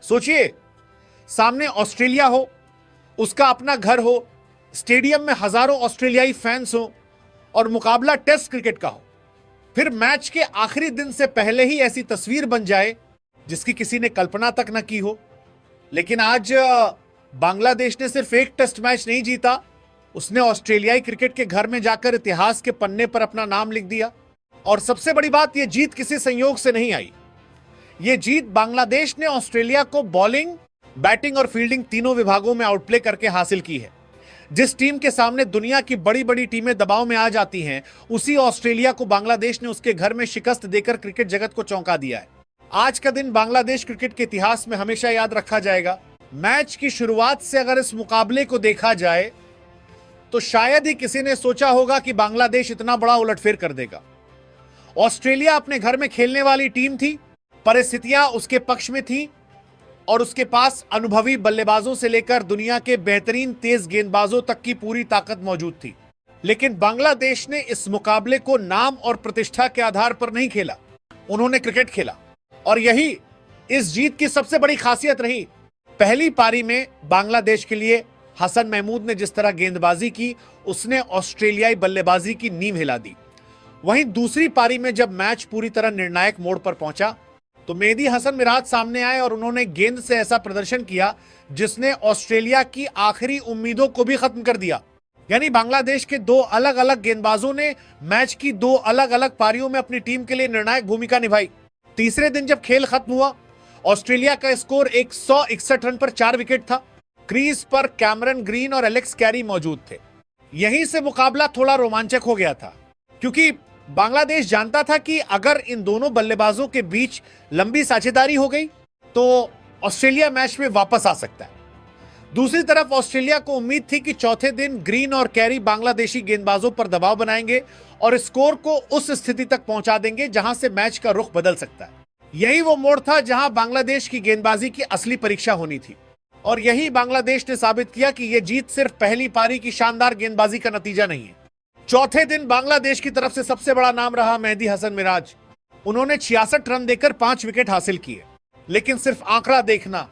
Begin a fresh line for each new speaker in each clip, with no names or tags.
सोचिए, सामने ऑस्ट्रेलिया हो, उसका अपना घर हो, स्टेडियम में हजारों ऑस्ट्रेलियाई फैंस हो और मुकाबला टेस्ट क्रिकेट का हो। फिर मैच के आखिरी दिन से पहले ही ऐसी तस्वीर बन जाए जिसकी किसी ने कल्पना तक न की हो। लेकिन आज बांग्लादेश ने सिर्फ एक टेस्ट मैच नहीं जीता, उसने ऑस्ट्रेलियाई क्रिकेट के घर में जाकर इतिहास के पन्ने पर अपना नाम लिख दिया। और सबसे बड़ी बात, यह जीत किसी संयोग से नहीं आई। यह जीत बांग्लादेश ने ऑस्ट्रेलिया को बॉलिंग, बैटिंग और फील्डिंग तीनों विभागों में आउटप्ले करके हासिल की है। जिस टीम के सामने दुनिया की बड़ी बड़ी टीमें दबाव में आ जाती हैं, उसी ऑस्ट्रेलिया को बांग्लादेश ने उसके घर में शिकस्त देकर क्रिकेट जगत को चौंका दिया है। आज का दिन बांग्लादेश क्रिकेट के इतिहास में हमेशा याद रखा जाएगा। मैच की शुरुआत से अगर इस मुकाबले को देखा जाए तो शायद ही किसी ने सोचा होगा कि बांग्लादेश इतना बड़ा उलटफेर कर देगा। ऑस्ट्रेलिया अपने घर में खेलने वाली टीम थी, परिस्थितियां उसके पक्ष में थी और उसके पास अनुभवी बल्लेबाजों से लेकर दुनिया के बेहतरीन तेज गेंदबाजों तक की पूरी ताकत मौजूद थी। लेकिन बांग्लादेश ने इस मुकाबले को नाम और प्रतिष्ठा के आधार पर नहीं खेला, उन्होंने क्रिकेट खेला। और यही इस जीत की सबसे बड़ी खासियत रही। पहली पारी में बांग्लादेश के लिए हसन महमूद ने जिस तरह गेंदबाजी की, उसने ऑस्ट्रेलियाई बल्लेबाजी की नींव हिला दी। वहीं दूसरी पारी में जब मैच पूरी तरह निर्णायक मोड़ पर पहुंचा तो मेहदी हसन मिराज सामने आए और उन्होंने गेंद से ऐसा प्रदर्शन किया जिसने ऑस्ट्रेलिया की आखिरी उम्मीदों को भी खत्म कर दिया। यानी बांग्लादेश के दो अलग अलग गेंदबाजों ने मैच की दो अलग अलग पारियों में अपनी टीम के लिए निर्णायक भूमिका निभाई। तीसरे दिन जब खेल खत्म हुआ, ऑस्ट्रेलिया का स्कोर 161 रन पर 4 विकेट था। क्रीज पर कैमरन ग्रीन और एलेक्स कैरी मौजूद थे। यहीं से मुकाबला थोड़ा रोमांचक हो गया था, क्योंकि बांग्लादेश जानता था कि अगर इन दोनों बल्लेबाजों के बीच लंबी साझेदारी हो गई तो ऑस्ट्रेलिया मैच में वापस आ सकता है। दूसरी तरफ ऑस्ट्रेलिया को उम्मीद थी कि चौथे दिन ग्रीन और कैरी बांग्लादेशी गेंदबाजों पर दबाव बनाएंगे और स्कोर को उस स्थिति तक पहुंचा देंगे जहां से मैच का रुख बदल सकता है। यही वो मोड़ था जहां बांग्लादेश की गेंदबाजी की असली परीक्षा होनी थी। और यही बांग्लादेश ने साबित किया कि यह जीत सिर्फ पहली पारी की शानदार गेंदबाजी का नतीजा नहीं है। चौथे दिन बांग्लादेश की तरफ से सबसे बड़ा नाम रहा मेहदी हसन मिराज। उन्होंने 66 रन देकर 5 विकेट हासिल किए। लेकिन सिर्फ आंकड़ा देखना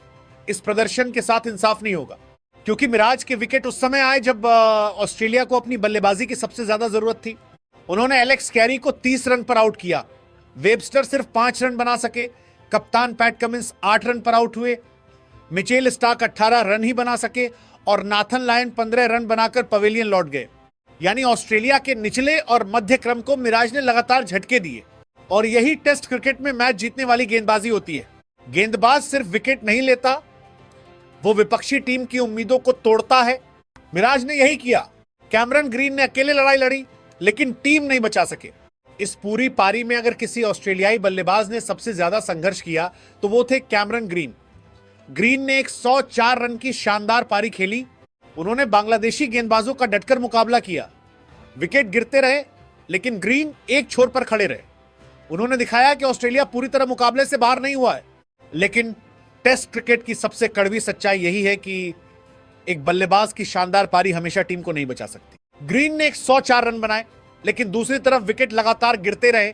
इस प्रदर्शन के साथ इंसाफ नहीं होगा, क्योंकि मिराज के विकेट उस समय आए जब ऑस्ट्रेलिया को अपनी बल्लेबाजी की सबसे ज्यादा जरूरत थी। उन्होंने एलेक्स कैरी को 30 रन पर आउट किया। वेबस्टर सिर्फ 5 रन बना सके। कप्तान पैट कमिंस 8 रन पर आउट हुए। मिचेल स्टार्क 18 रन ही बना सके और नाथन लायन 15 रन बनाकर पवेलियन लौट गए। यानी ऑस्ट्रेलिया के निचले और मध्य क्रम को मिराज ने लगातार झटके दिए। और यही टेस्ट क्रिकेट में मैच जीतने वाली गेंदबाजी होती है। गेंदबाज सिर्फ विकेट नहीं लेता, वो विपक्षी टीम की उम्मीदों को तोड़ता है। मिराज ने यही किया। कैमरन ग्रीन ने अकेले लड़ाई लड़ी, लेकिन टीम नहीं बचा सके। इस पूरी पारी में अगर किसी ऑस्ट्रेलियाई बल्लेबाज ने सबसे ज्यादा संघर्ष किया तो वो थे कैमरन ग्रीन। ग्रीन ने 104 रन की शानदार पारी खेली। उन्होंने बांग्लादेशी गेंदबाजों का डटकर मुकाबला किया। विकेट गिरते रहे, लेकिन ग्रीन एक छोर पर खड़े रहे। उन्होंने दिखाया कि ऑस्ट्रेलिया पूरी तरह मुकाबले से बाहर नहीं हुआ है। लेकिन टेस्ट क्रिकेट की सबसे कड़वी सच्चाई यही है कि एक बल्लेबाज की शानदार पारी हमेशा टीम को नहीं बचा सकती। ग्रीन ने 104 रन बनाए, लेकिन दूसरी तरफ विकेट लगातार गिरते रहे।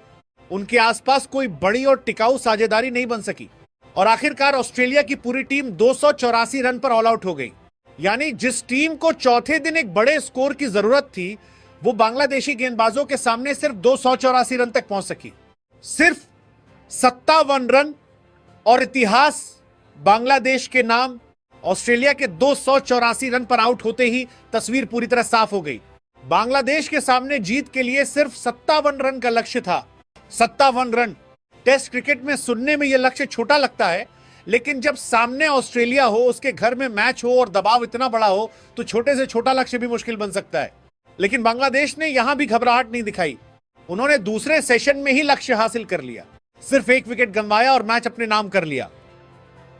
उनके आसपास कोई बड़ी और टिकाऊ साझेदारी नहीं बन सकी और आखिरकार ऑस्ट्रेलिया की पूरी टीम 284 रन पर ऑल आउट हो गई। यानी जिस टीम को चौथे दिन एक बड़े स्कोर की जरूरत थी, वो बांग्लादेशी गेंदबाजों के सामने सिर्फ 284 रन तक पहुंच सकी। सिर्फ 57 रन और इतिहास बांग्लादेश के नाम। ऑस्ट्रेलिया के 284 रन पर आउट होते ही तस्वीर पूरी तरह साफ हो गई। बांग्लादेश के सामने जीत के लिए सिर्फ 57 रन का लक्ष्य था। 57 रन। टेस्ट क्रिकेट में सुनने में यह लक्ष्य छोटा लगता है, लेकिन जब सामने ऑस्ट्रेलिया हो, उसके घर में मैच हो और दबाव इतना बड़ा हो, तो छोटे से छोटा लक्ष्य भी मुश्किल बन सकता है। लेकिन बांग्लादेश ने यहां भी घबराहट नहीं दिखाई। उन्होंने दूसरे सेशन में ही लक्ष्य हासिल कर लिया। सिर्फ एक विकेट गंवाया और मैच अपने नाम कर लिया।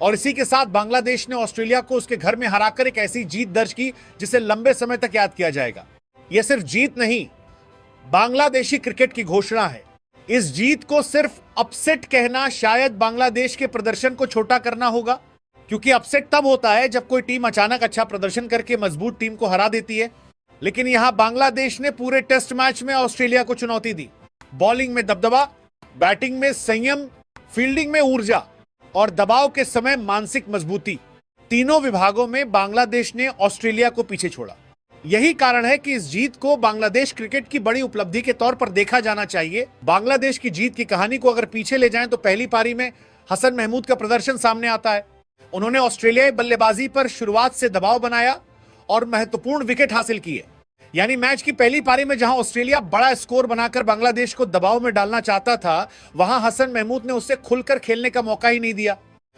और इसी के साथ बांग्लादेश ने ऑस्ट्रेलिया को उसके घर में हराकर एक ऐसी जीत दर्ज की जिसे लंबे समय तक याद किया जाएगा। यह सिर्फ जीत नहीं, बांग्लादेशी क्रिकेट की घोषणा है। इस जीत को सिर्फ अपसेट कहना शायद बांग्लादेश के प्रदर्शन को छोटा करना होगा, क्योंकि अपसेट तब होता है जब कोई टीम अचानक अच्छा प्रदर्शन करके मजबूत टीम को हरा देती है। लेकिन यहां बांग्लादेश ने पूरे टेस्ट मैच में ऑस्ट्रेलिया को चुनौती दी। बॉलिंग में दबदबा, बैटिंग में संयम, फील्डिंग में ऊर्जा। और दबाव के समय मानसिक मजबूती, तीनों विभागों में बांग्लादेश ने ऑस्ट्रेलिया को पीछे छोड़ा। यही कारण है कि इस जीत को बांग्लादेश क्रिकेट की बड़ी उपलब्धि के तौर पर देखा जाना चाहिए। बांग्लादेश की जीत की कहानी को अगर पीछे ले जाएं तो पहली पारी में हसन महमूद का प्रदर्शन सामने आता है। उन्होंने ऑस्ट्रेलियाई बल्लेबाजी पर शुरुआत से दबाव बनाया और महत्वपूर्ण विकेट हासिल किए। यानी मैच की पहली पारी में जहां ऑस्ट्रेलिया बड़ा स्कोर बनाकर बांग्लादेश को दबाव में डालना चाहता था, वहां हसन महमूद ने उससे खुलकर खेलने का मौका ही नहीं दिया।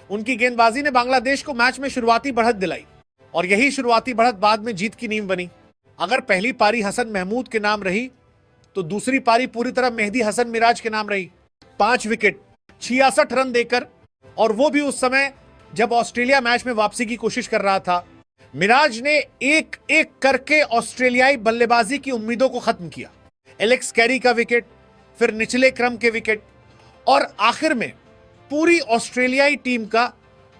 उनकी गेंदबाजी ने बांग्लादेश को मैच में शुरुआती बढ़त दिलाई और यही शुरुआती बढ़त बाद में जीत की नींव बनी। अगर पहली पारी हसन महमूद के नाम रही तो दूसरी पारी पूरी तरह मेहदी हसन मिराज के नाम रही। 5 विकेट 66 रन देकर, और वो भी उस समय जब ऑस्ट्रेलिया मैच में वापसी की कोशिश कर रहा था। मिराज ने एक एक करके ऑस्ट्रेलियाई बल्लेबाजी की उम्मीदों को खत्म किया। एलेक्स कैरी का विकेट, फिर निचले क्रम के विकेट, और आखिर में पूरी ऑस्ट्रेलियाई टीम का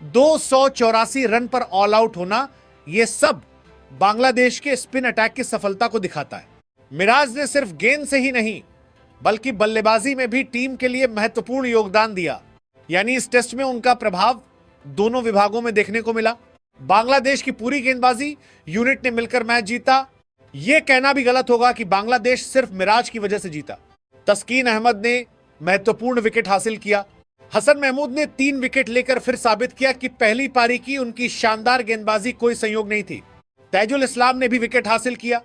284 रन पर ऑल आउट होना, यह सब बांग्लादेश के स्पिन अटैक की सफलता को दिखाता है। मिराज ने सिर्फ गेंद से ही नहीं बल्कि बल्लेबाजी में भी टीम के लिए महत्वपूर्ण योगदान दिया। यानी इस टेस्ट में उनका प्रभाव दोनों विभागों में देखने को मिला। बांग्लादेश की पूरी गेंदबाजी यूनिट ने मिलकर मैच जीता। यह कहना भी गलत होगा कि बांग्लादेश सिर्फ मिराज की वजह से जीता। तस्कीन अहमद ने महत्वपूर्ण विकेट हासिल किया। हसन महमूद ने 3 विकेट लेकर फिर साबित किया कि पहली पारी की उनकी शानदार गेंदबाजी कोई संयोग नहीं थी। ताजुल इस्लाम ने भी विकेट हासिल किया।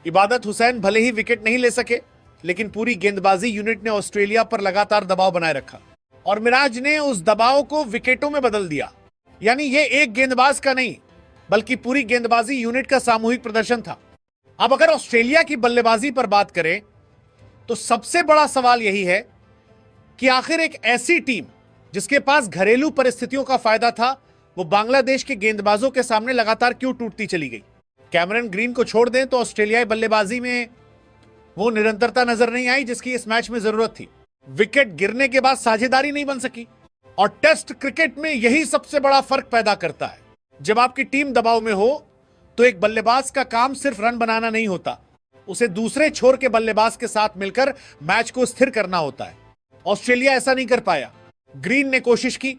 इबादत हुसैन भले ही विकेट नहीं ले सके, लेकिन पूरी गेंदबाजी यूनिट ने ऑस्ट्रेलिया पर लगातार दबाव बनाए रखा और मिराज ने उस दबाव को विकेटों में बदल दिया। यानी यह एक गेंदबाज का नहीं बल्कि पूरी गेंदबाजी यूनिट का सामूहिक प्रदर्शन था। अब अगर ऑस्ट्रेलिया की बल्लेबाजी पर बात करें तो सबसे बड़ा सवाल यही है कि आखिर एक ऐसी टीम जिसके पास घरेलू परिस्थितियों का फायदा था, वो बांग्लादेश के गेंदबाजों के सामने लगातार क्यों टूटती चली गई। कैमरन ग्रीन को छोड़ दें तो ऑस्ट्रेलियाई बल्लेबाजी में वो निरंतरता नजर नहीं आई जिसकी इस मैच में जरूरत थी। विकेट गिरने के बाद साझेदारी नहीं बन सकी, और टेस्ट क्रिकेट में यही सबसे बड़ा फर्क पैदा करता है। जब आपकी टीम दबाव में हो तो एक बल्लेबाज का काम सिर्फ रन बनाना नहीं होता, उसे दूसरे छोर के बल्लेबाज के साथ मिलकर मैच को स्थिर करना होता है। ऑस्ट्रेलिया ऐसा नहीं कर पाया। ग्रीन ने कोशिश की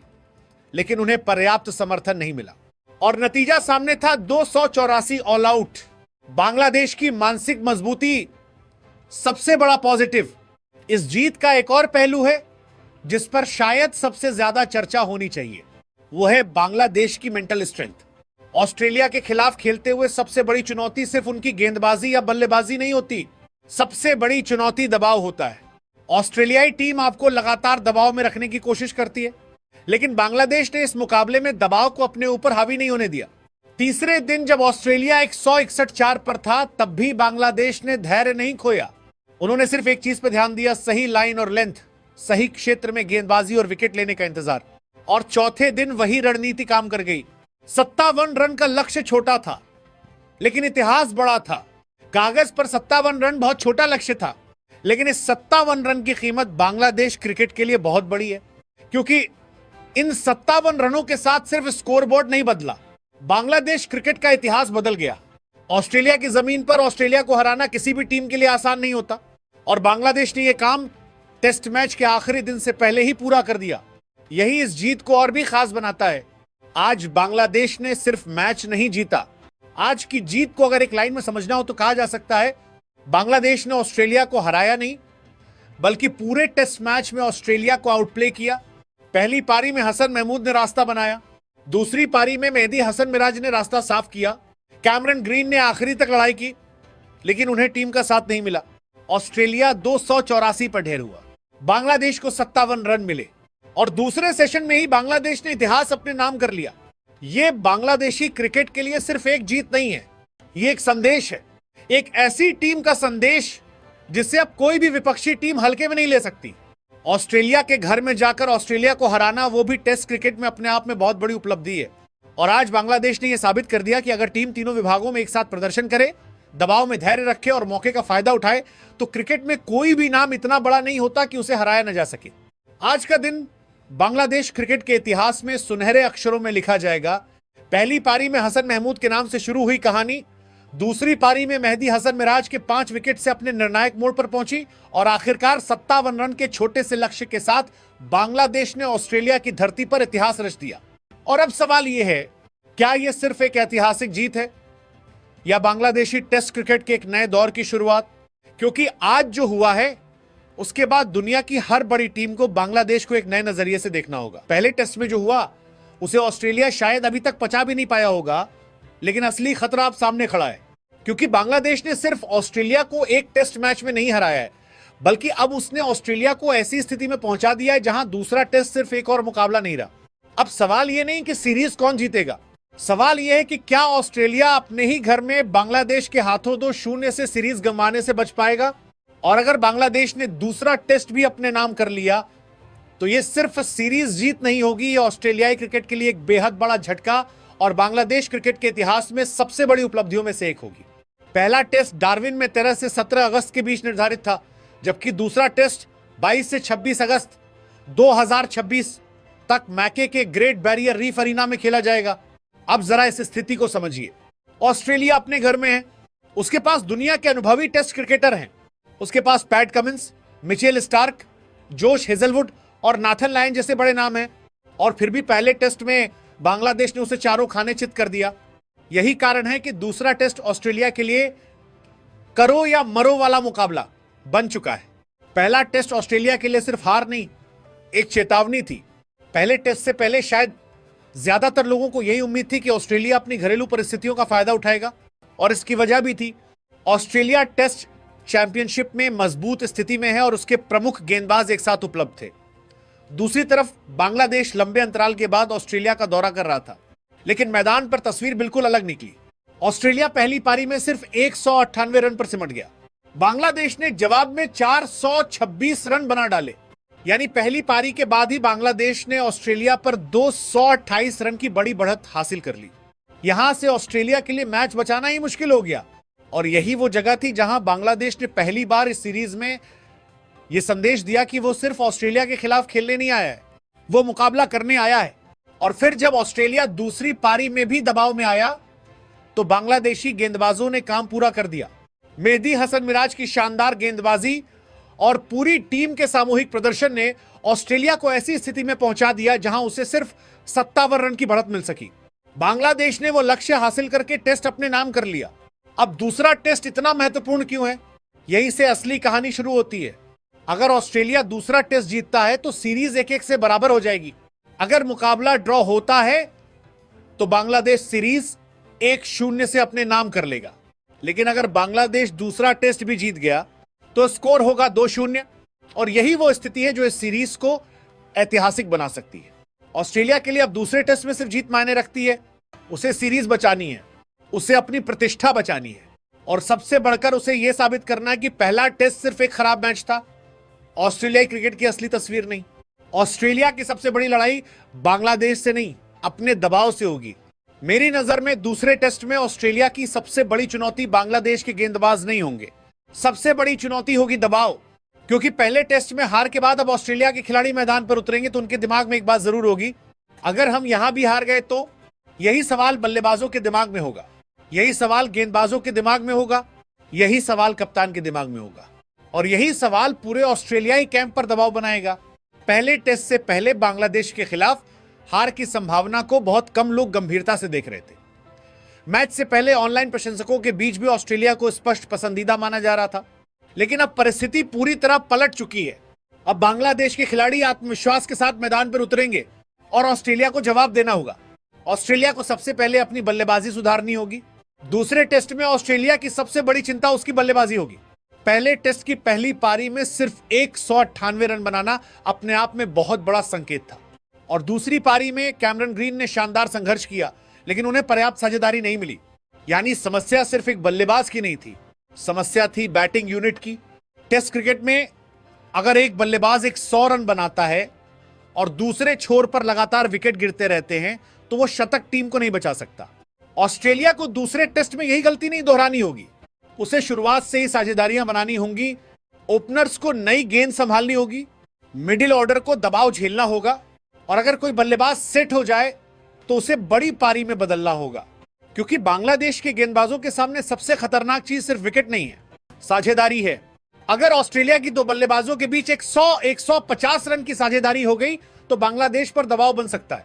लेकिन उन्हें पर्याप्त समर्थन नहीं मिला और नतीजा सामने था 284 ऑल आउट। बांग्लादेश की मानसिक मजबूती सबसे बड़ा पॉजिटिव। इस जीत का एक और पहलू है जिस पर शायद सबसे ज्यादा चर्चा होनी चाहिए, वो है बांग्लादेश की मेंटल स्ट्रेंथ। ऑस्ट्रेलिया के खिलाफ खेलते हुए सबसे बड़ी चुनौती सिर्फ उनकी गेंदबाजी या बल्लेबाजी नहीं होती, सबसे बड़ी चुनौती दबाव होता है। ऑस्ट्रेलियाई टीम आपको लगातार दबाव में रखने की कोशिश करती है, लेकिन बांग्लादेश ने इस मुकाबले में दबाव को अपने ऊपर हावी नहीं होने दिया। तीसरे दिन जब ऑस्ट्रेलिया 161 पर था, तब भी बांग्लादेश ने धैर्य नहीं खोया। उन्होंने सिर्फ एक चीज पर ध्यान दिया, सही लाइन और लेंथ, सही क्षेत्र में गेंदबाजी और विकेट लेने का इंतजार। और चौथे दिन वही रणनीति काम कर गई। 57 रन का लक्ष्य छोटा था लेकिन इतिहास बड़ा था। कागज पर 57 रन बहुत छोटा लक्ष्य था, लेकिन इस 57 रन की कीमत बांग्लादेश क्रिकेट के लिए बहुत बड़ी है, क्योंकि इन 57 रनों के साथ सिर्फ स्कोरबोर्ड नहीं बदला, बांग्लादेश क्रिकेट का इतिहास बदल गया। ऑस्ट्रेलिया की जमीन पर ऑस्ट्रेलिया को हराना किसी भी टीम के लिए आसान नहीं होता, और बांग्लादेश ने यह काम टेस्ट मैच के आखिरी दिन से पहले ही पूरा कर दिया। यही इस जीत को और भी खास बनाता है। आज बांग्लादेश ने सिर्फ मैच नहीं जीता, आज की जीत को अगर एक लाइन में समझना हो तो कहा जा सकता है, बांग्लादेश ने ऑस्ट्रेलिया को हराया नहीं बल्कि पूरे टेस्ट मैच में ऑस्ट्रेलिया को आउटप्ले किया। पहली पारी में हसन महमूद ने रास्ता बनाया, दूसरी पारी में मेहदी हसन मिराज ने रास्ता साफ किया। कैमरन ग्रीन ने आखिरी तक लड़ाई की, लेकिन उन्हें टीम का साथ नहीं मिला। ऑस्ट्रेलिया 284 पर ढेर हुआ, बांग्लादेश को 57 रन मिले, और दूसरे सेशन में ही बांग्लादेश ने इतिहास अपने नाम कर लिया। यह बांग्लादेशी क्रिकेट के लिए सिर्फ एक जीत नहीं है, यह एक संदेश है, एक ऐसी टीम का संदेश जिससे अब कोई भी विपक्षी टीम हल्के में नहीं ले सकती। ऑस्ट्रेलिया के घर में जाकर ऑस्ट्रेलिया को हराना, वो भी टेस्ट क्रिकेट में, अपने आप में बहुत बड़ी उपलब्धि है। और आज बांग्लादेश ने यह साबित कर दिया कि अगर टीम तीनों विभागों में एक साथ प्रदर्शन करे, दबाव में धैर्य रखे और मौके का फायदा उठाए, तो क्रिकेट में कोई भी नाम इतना बड़ा नहीं होता कि उसे हराया न जा सके। आज का दिन बांग्लादेश क्रिकेट के इतिहास में सुनहरे अक्षरों में लिखा जाएगा। पहली पारी में हसन महमूद के नाम से शुरू हुई कहानी, दूसरी पारी में मेहदी हसन मिराज के 5 विकेट से अपने निर्णायक मोड़ पर पहुंची, और आखिरकार 57 रन के छोटे से लक्ष्य के साथ बांग्लादेश ने ऑस्ट्रेलिया की धरती पर इतिहास रच दिया। और अब सवाल यह है, क्या यह सिर्फ एक ऐतिहासिक जीत है या बांग्लादेशी टेस्ट क्रिकेट के एक नए दौर की शुरुआत? क्योंकि आज जो हुआ है उसके बाद दुनिया की हर बड़ी टीम को बांग्लादेश को एक नए नजरिए से देखना होगा। पहले टेस्ट में जो हुआ उसे ऑस्ट्रेलिया शायद अभी तक पचा भी नहीं पाया होगा, लेकिन असली खतरा अब सामने खड़ा है, क्योंकि बांग्लादेश ने सिर्फ ऑस्ट्रेलिया को एक टेस्ट मैच में नहीं हराया है, बल्कि अब उसने ऑस्ट्रेलिया को ऐसी स्थिति में पहुंचा दिया है जहां दूसरा टेस्ट सिर्फ एक और मुकाबला नहीं रहा। अब सवाल यह नहीं कि सीरीज कौन जीतेगा, सवाल यह है कि क्या ऑस्ट्रेलिया अपने ही घर में बांग्लादेश के हाथों 2-0 से सीरीज गंवाने से बच पाएगा? और अगर बांग्लादेश ने दूसरा टेस्ट भी अपने नाम कर लिया तो यह सिर्फ सीरीज जीत नहीं होगी, यह ऑस्ट्रेलियाई क्रिकेट के लिए एक बेहद बड़ा झटका और बांग्लादेश क्रिकेट के इतिहास में सबसे बड़ी उपलब्धियों में से एक होगी। पहला टेस्ट डार्विन में 13 से 17 अगस्त के बीच निर्धारित था, जबकि दूसरा टेस्ट 22 से 26 अगस्त 2026 तक मैके के ग्रेट बैरियर रीफ अरीना में खेला जाएगा। अब जरा इस स्थिति को समझिए। ऑस्ट्रेलिया अपने घर में है, उसके पास दुनिया के अनुभवी टेस्ट क्रिकेटर हैं, उसके पास Pat Cummins, Mitchell Starc, Josh Hazlewood और नाथन लायन जैसे बड़े नाम हैं, और फिर भी पहले टेस्ट में बांग्लादेश ने उसे चारों खाने चित कर दिया। यही कारण है कि दूसरा टेस्ट ऑस्ट्रेलिया के लिए करो या मरो वाला मुकाबला बन चुका है। पहला टेस्ट ऑस्ट्रेलिया के लिए सिर्फ हार नहीं, एक चेतावनी थी। पहले टेस्ट से पहले शायद ज्यादातर लोगों को यही उम्मीद थी कि ऑस्ट्रेलिया अपनी घरेलू परिस्थितियों का फायदा उठाएगा, और इसकी वजह भी थी। ऑस्ट्रेलिया टेस्ट चैंपियनशिप में मजबूत स्थिति में है और उसके प्रमुख गेंदबाज एक साथ उपलब्ध थे। दूसरी तरफ बांग्लादेश लंबे अंतराल के बाद ऑस्ट्रेलिया का दौरा कर रहा था, लेकिन मैदान पर तस्वीर बिल्कुल अलग निकली। ऑस्ट्रेलिया पहली पारी में सिर्फ 198 रन पर सिमट गया। बांग्लादेश ने जवाब में 426 रन बना डाले, यानी पहली पारी के बाद ही बांग्लादेश ने ऑस्ट्रेलिया पर 228 रन की बड़ी बढ़त हासिल कर ली। यहां से ऑस्ट्रेलिया के लिए मैच बचाना ही मुश्किल हो गया, और यही वो जगह थी जहां बांग्लादेश ने पहली बार इस सीरीज में यह संदेश दिया कि वो सिर्फ ऑस्ट्रेलिया के खिलाफ खेलने नहीं आया है, वो मुकाबला करने आया है। और फिर जब ऑस्ट्रेलिया दूसरी पारी में भी दबाव में आया तो बांग्लादेशी गेंदबाजों ने काम पूरा कर दिया। मेहदी हसन मिराज की शानदार गेंदबाजी और पूरी टीम के सामूहिक प्रदर्शन ने ऑस्ट्रेलिया को ऐसी स्थिति में पहुंचा दिया जहां उसे सिर्फ 57 रन की बढ़त मिल सकी। बांग्लादेश ने वो लक्ष्य हासिल करके टेस्ट अपने नाम कर लिया। अब दूसरा टेस्ट इतना महत्वपूर्ण क्यों है? यहीं से असली कहानी शुरू होती है। अगर ऑस्ट्रेलिया दूसरा टेस्ट जीतता है तो सीरीज 1-1 से बराबर हो जाएगी। अगर मुकाबला ड्रॉ होता है तो बांग्लादेश सीरीज 1-0 से अपने नाम कर लेगा, लेकिन अगर बांग्लादेश दूसरा टेस्ट भी जीत गया तो स्कोर होगा 2-0, और यही वो स्थिति है जो इस सीरीज को ऐतिहासिक बना सकती है। ऑस्ट्रेलिया के लिए अब दूसरे टेस्ट में सिर्फ जीत मायने रखती है, उसे सीरीज बचानी है, उसे अपनी प्रतिष्ठा बचानी है, और सबसे बढ़कर उसे यह साबित करना है कि पहला टेस्ट सिर्फ एक खराब मैच था, ऑस्ट्रेलियाई क्रिकेट की असली तस्वीर नहीं। ऑस्ट्रेलिया की सबसे बड़ी लड़ाई बांग्लादेश से नहीं, अपने दबाव से होगी। मेरी नजर में दूसरे टेस्ट में ऑस्ट्रेलिया की सबसे बड़ी चुनौती बांग्लादेश के गेंदबाज नहीं होंगे, सबसे बड़ी चुनौती होगी दबाव। क्योंकि पहले टेस्ट में हार के बाद अब ऑस्ट्रेलिया के खिलाड़ी मैदान पर उतरेंगे तो उनके दिमाग में एक बात जरूर होगी, अगर हम यहां भी हार गए तो। यही सवाल बल्लेबाजों के दिमाग में होगा, यही सवाल गेंदबाजों के दिमाग में होगा, यही सवाल कप्तान के दिमाग में होगा, और यही सवाल पूरे ऑस्ट्रेलियाई कैंप पर दबाव बनाएगा। पहले टेस्ट से पहले बांग्लादेश के खिलाफ हार की संभावना को बहुत कम लोग गंभीरता से देख रहे थे। मैच से पहले ऑनलाइन प्रशंसकों के बीच भी ऑस्ट्रेलिया को स्पष्ट पसंदीदा माना जा रहा था, लेकिन अब परिस्थिति पूरी तरह पलट चुकी है। अब बांग्लादेश के खिलाड़ी आत्मविश्वास के साथ मैदान पर उतरेंगे और ऑस्ट्रेलिया को जवाब देना होगा। ऑस्ट्रेलिया को सबसे पहले अपनी बल्लेबाजी सुधारनी होगी। दूसरे टेस्ट में ऑस्ट्रेलिया की सबसे बड़ी चिंता उसकी बल्लेबाजी होगी। पहले टेस्ट की पहली पारी में सिर्फ 198 रन बनाना अपने आप में बहुत बड़ा संकेत था, और दूसरी पारी में कैमरन ग्रीन ने शानदार संघर्ष किया, लेकिन उन्हें पर्याप्त साझेदारी नहीं मिली। यानी समस्या सिर्फ एक बल्लेबाज की नहीं थी, समस्या थी बैटिंग यूनिट की। टेस्ट क्रिकेट में अगर एक बल्लेबाज 100 रन बनाता है और दूसरे छोर पर लगातार विकेट गिरते रहते हैं तो वो शतक टीम को नहीं बचा सकता। ऑस्ट्रेलिया को दूसरे टेस्ट में यही गलती नहीं दोहरानी होगी, उसे शुरुआत से ही साझेदारियां बनानी होंगी, ओपनर्स को नई गेंद संभालनी होगी, मिडिल ऑर्डर को दबाव झेलना होगा, और अगर कोई बल्लेबाज सेट हो जाए तो उसे बड़ी पारी में बदलना होगा। क्योंकि बांग्लादेश के गेंदबाजों के सामने सबसे खतरनाक चीज सिर्फ विकेट नहीं है, साझेदारी है। अगर ऑस्ट्रेलिया की दो बल्लेबाजों के बीच एक 100-150 रन की साझेदारी हो गई तो बांग्लादेश पर दबाव बन सकता है।